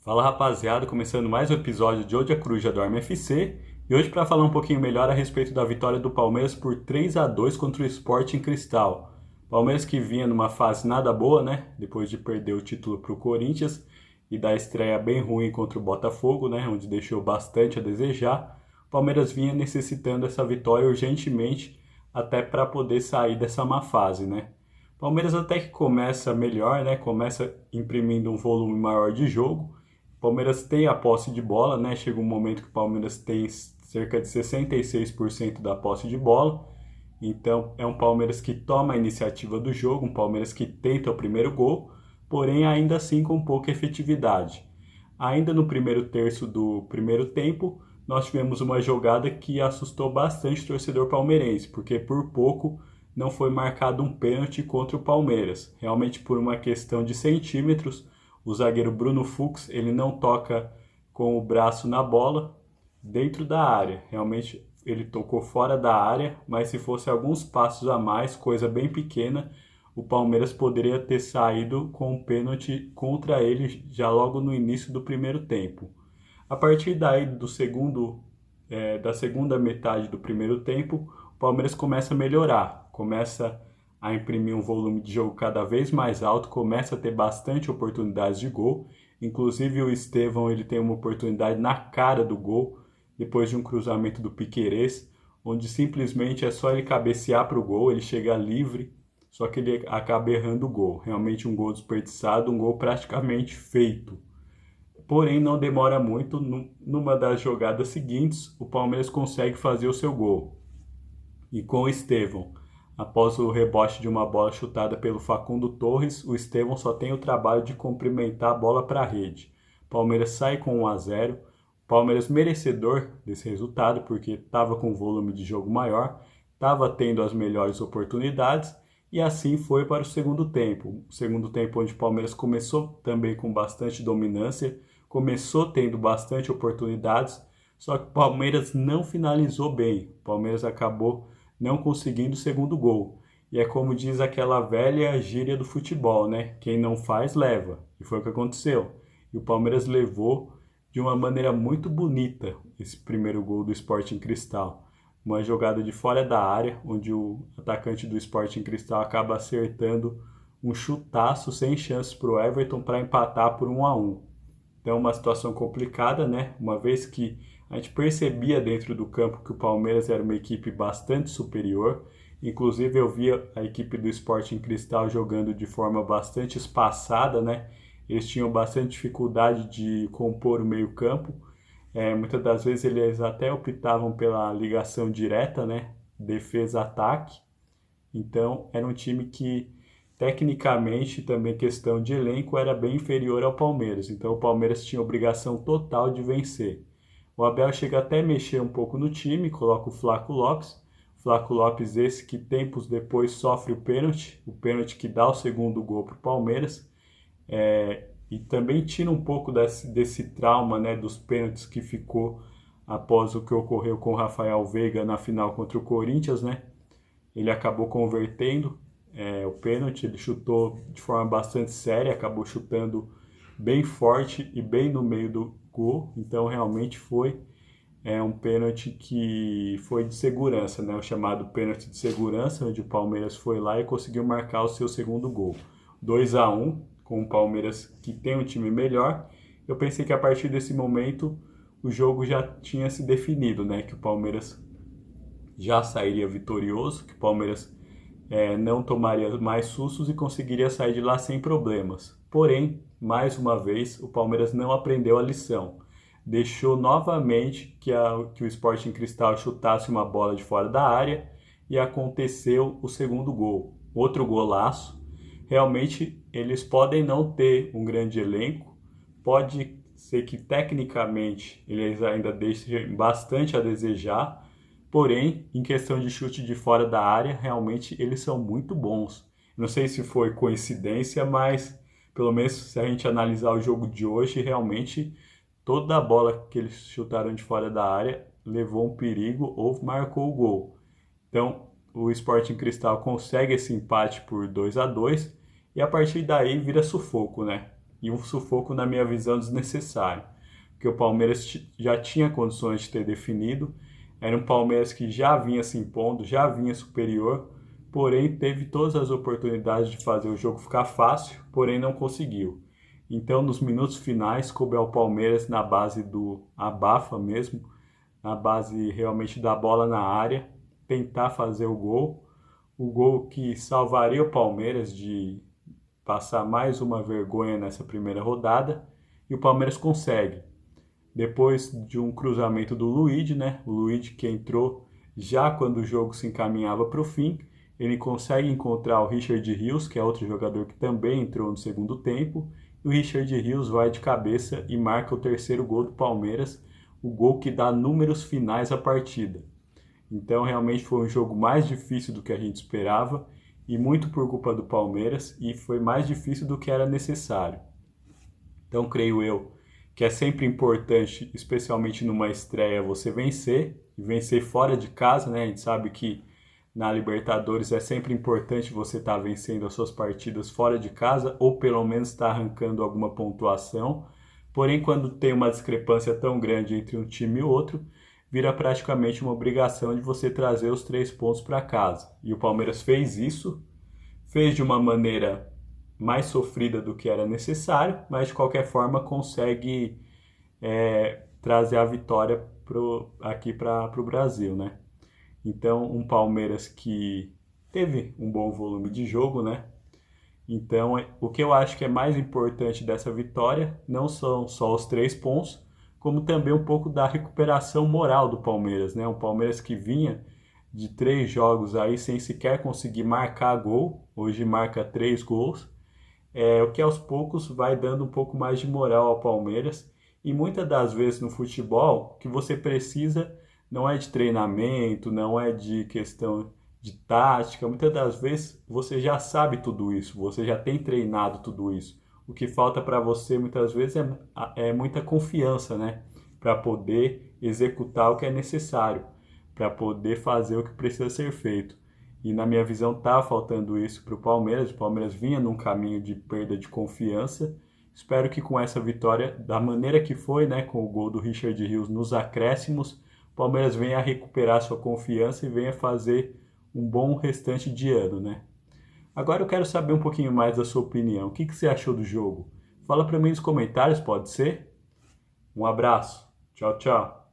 Fala rapaziada, começando mais um episódio de Onde a Coruja Dorme FC e hoje para falar um pouquinho melhor a respeito da vitória do Palmeiras por 3-2 contra o Sporting Cristal. Palmeiras que vinha numa fase nada boa, né? Depois de perder o título para o Corinthians e da estreia bem ruim contra o Botafogo, né? Onde deixou bastante a desejar. O Palmeiras vinha necessitando essa vitória urgentemente até para poder sair dessa má fase, né? Palmeiras até que começa melhor, né? Começa imprimindo um volume maior de jogo. O Palmeiras tem a posse de bola, né? Chega um momento que o Palmeiras tem cerca de 66% da posse de bola. Então é um Palmeiras que toma a iniciativa do jogo, um Palmeiras que tenta o primeiro gol, porém ainda assim com pouca efetividade. Ainda no primeiro terço do primeiro tempo, nós tivemos uma jogada que assustou bastante o torcedor palmeirense, porque por pouco não foi marcado um pênalti contra o Palmeiras. Realmente por uma questão de centímetros, o zagueiro Bruno Fux, ele não toca com o braço na bola dentro da área. Realmente ele tocou fora da área, mas se fosse alguns passos a mais, coisa bem pequena, o Palmeiras poderia ter saído com um pênalti contra ele já logo no início do primeiro tempo. A partir daí da segunda metade do primeiro tempo, o Palmeiras começa a melhorar, começa a imprimir um volume de jogo cada vez mais alto, começa a ter bastante oportunidades de gol. Inclusive o Estevão ele tem uma oportunidade na cara do gol, depois de um cruzamento do Piquerez, onde simplesmente é só ele cabecear para o gol, ele chega livre, só que ele acaba errando o gol. Realmente um gol desperdiçado, um gol praticamente feito. Porém, não demora muito, numa das jogadas seguintes, o Palmeiras consegue fazer o seu gol. E com o Estevão, após o rebote de uma bola chutada pelo Facundo Torres, o Estevão só tem o trabalho de cumprimentar a bola para a rede. O Palmeiras sai com 1-0. Palmeiras merecedor desse resultado, porque estava com um volume de jogo maior, estava tendo as melhores oportunidades, e assim foi para o segundo tempo. O segundo tempo onde o Palmeiras começou também com bastante dominância, começou tendo bastante oportunidades, só que o Palmeiras não finalizou bem. O Palmeiras acabou não conseguindo o segundo gol. E é como diz aquela velha gíria do futebol, né? Quem não faz, leva. E foi o que aconteceu. E o Palmeiras levou de uma maneira muito bonita esse primeiro gol do Sporting Cristal. Uma jogada de fora da área, onde o atacante do Sporting Cristal acaba acertando um chutaço sem chances para o Everton para empatar por 1-1. Então uma situação complicada, né? Uma vez que a gente percebia dentro do campo que o Palmeiras era uma equipe bastante superior. Inclusive eu via a equipe do Sporting Cristal jogando de forma bastante espaçada, né? Eles tinham bastante dificuldade de compor o meio-campo. Muitas das vezes eles até optavam pela ligação direta, né? Defesa-ataque. Então era um time que, tecnicamente, também questão de elenco, era bem inferior ao Palmeiras. Então o Palmeiras tinha obrigação total de vencer. O Abel chega até a mexer um pouco no time, coloca o Flaco Lopes. Flaco Lopes esse que tempos depois sofre o pênalti que dá o segundo gol para o Palmeiras. E também tira um pouco desse trauma, né, dos pênaltis que ficou após o que ocorreu com o Rafael Veiga na final contra o Corinthians, né? Ele acabou convertendo o pênalti, ele chutou de forma bastante séria, acabou chutando bem forte e bem no meio do gol, então realmente foi um pênalti que foi de segurança, né? O chamado pênalti de segurança, onde o Palmeiras foi lá e conseguiu marcar o seu segundo gol. 2-1, com o Palmeiras que tem um time melhor. Eu pensei que a partir desse momento o jogo já tinha se definido, né? Que o Palmeiras já sairia vitorioso, que o Palmeiras não tomaria mais sustos e conseguiria sair de lá sem problemas. Porém, mais uma vez, o Palmeiras não aprendeu a lição. Deixou novamente que o Sporting Cristal chutasse uma bola de fora da área e aconteceu o segundo gol. Outro golaço. Realmente, eles podem não ter um grande elenco, pode ser que tecnicamente eles ainda deixem bastante a desejar, porém, em questão de chute de fora da área, realmente eles são muito bons. Não sei se foi coincidência, mas pelo menos se a gente analisar o jogo de hoje, realmente toda a bola que eles chutaram de fora da área levou um perigo ou marcou o gol. Então, o Sporting Cristal consegue esse empate por 2-2 e a partir daí vira sufoco, né? e um sufoco, na minha visão, desnecessário, porque o Palmeiras já tinha condições de ter definido, era um Palmeiras que já vinha se impondo, já vinha superior, porém teve todas as oportunidades de fazer o jogo ficar fácil, porém não conseguiu. Então, nos minutos finais, coube ao Palmeiras, na base do abafa mesmo, na base realmente da bola na área, tentar fazer o gol que salvaria o Palmeiras de passar mais uma vergonha nessa primeira rodada, e o Palmeiras consegue. Depois de um cruzamento do Luiz, né? O Luiz que entrou já quando o jogo se encaminhava para o fim, ele consegue encontrar o Richard Rios, que é outro jogador que também entrou no segundo tempo, e o Richard Rios vai de cabeça e marca o terceiro gol do Palmeiras, o gol que dá números finais à partida. Então realmente foi um jogo mais difícil do que a gente esperava, e muito por culpa do Palmeiras, e foi mais difícil do que era necessário. Então creio eu que é sempre importante, especialmente numa estreia, você vencer, e vencer fora de casa, né? A gente sabe que na Libertadores é sempre importante você estar vencendo as suas partidas fora de casa, ou pelo menos estar arrancando alguma pontuação. Porém, quando tem uma discrepância tão grande entre um time e outro, vira praticamente uma obrigação de você trazer os 3 pontos para casa. E o Palmeiras fez isso, fez de uma maneira mais sofrida do que era necessário, mas de qualquer forma consegue trazer a vitória aqui para o Brasil, né? Então, um Palmeiras que teve um bom volume de jogo, né? Então, o que eu acho que é mais importante dessa vitória não são só os 3 pontos, como também um pouco da recuperação moral do Palmeiras, né? Um Palmeiras que vinha de 3 jogos aí sem sequer conseguir marcar gol, hoje marca 3 gols, o que aos poucos vai dando um pouco mais de moral ao Palmeiras. E muitas das vezes no futebol, o que você precisa não é de treinamento, não é de questão de tática. Muitas das vezes você já sabe tudo isso, você já tem treinado tudo isso. O que falta para você muitas vezes é muita confiança, né? Para poder executar o que é necessário, para poder fazer o que precisa ser feito. E na minha visão tá faltando isso para o Palmeiras. O Palmeiras vinha num caminho de perda de confiança. Espero que com essa vitória, da maneira que foi, né, com o gol do Richard Rios nos acréscimos, o Palmeiras venha a recuperar sua confiança e venha fazer um bom restante de ano, né? Agora eu quero saber um pouquinho mais da sua opinião. O que você achou do jogo? Fala para mim nos comentários, pode ser? Um abraço. Tchau, tchau.